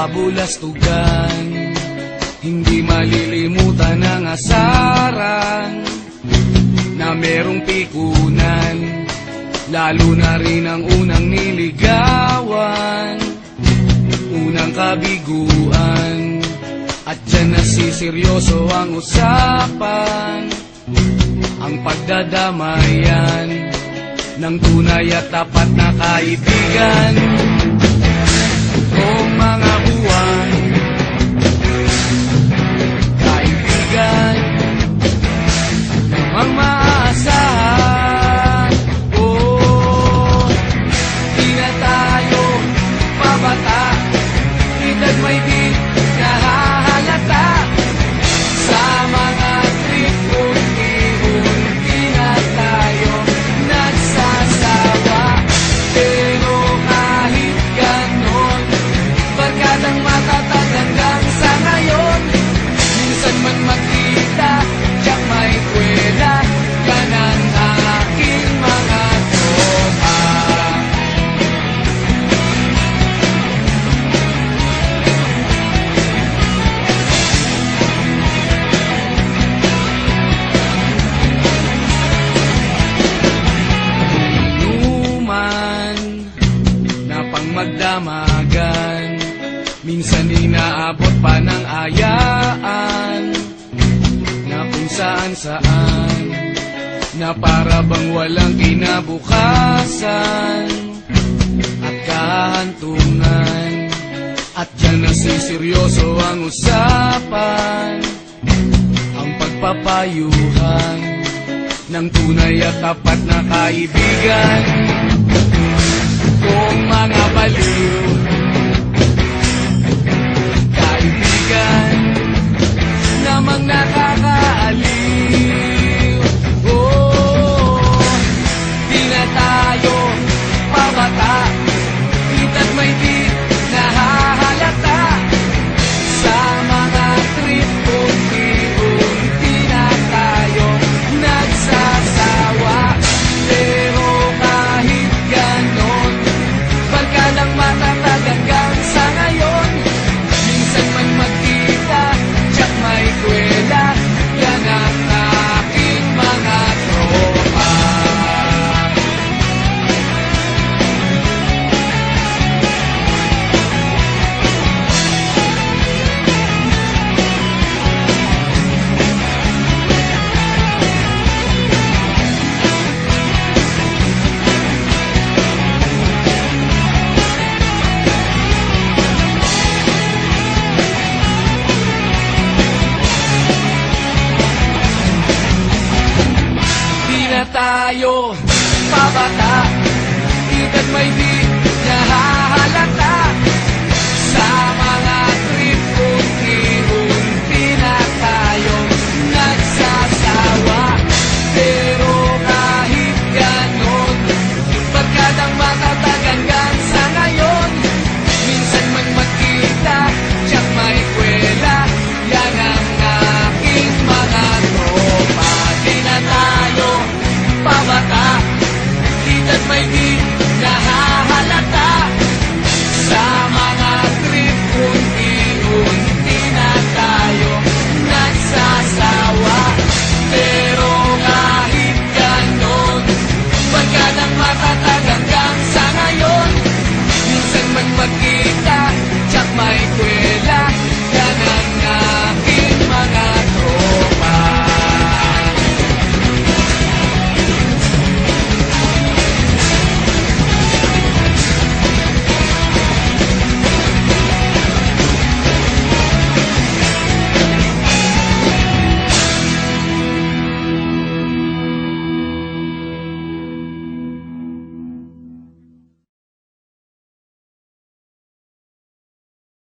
kabulastugan. Hindi malilimutan ang asaran na merong pikunan, lalo na rin ang unang niligawan, unang kabiguan. At dyan nasiseryoso ang usapan, ang pagdadamayan ng tunay at tapat na kaibigan. Kung mga buwan, kaibigan namang maaasahan. Oh, di na tayo pabata, edad may di nahahalata. Sa mga trip unti-unti na tayo nagsasawa. Pero kahit ganon, barkadang matatag hanggang sa ngayon. Minsan man magkita, tiyak may kwela, yan ang aking mga tropa. Inuman na pang magdamagan, minsan inaabot pa ng ayaan, na kung saan-saan, na para bang walang kinabukasan at kahantungan. At dyan nasiseryoso ang usapan, ang pagpapayuhan ng tunay at tapat na kaibigan. Kung mga baliw, kaibigan namang nakakaaliw. Oh, di na tayo pabata, edad may di nahahalata. Sa mga trip unti-unti na tayo nagsasawa. Pero kahit ganon, barkadang matatag hanggang sa ngayon. Minsan man magkita, tiyak may kwela, yan ang aking mga tropa. Tayo pabata, edad may di nahahalata. Sa mga trip unti-unti na tayo nagsasawa. Pero kahit ganon, barkadang matatag hanggang sa ngayon. Minsan man magkita, tiyak may kwela, yan ang aking mga tropa. Di na tayo pabata, edad may di nahahalata.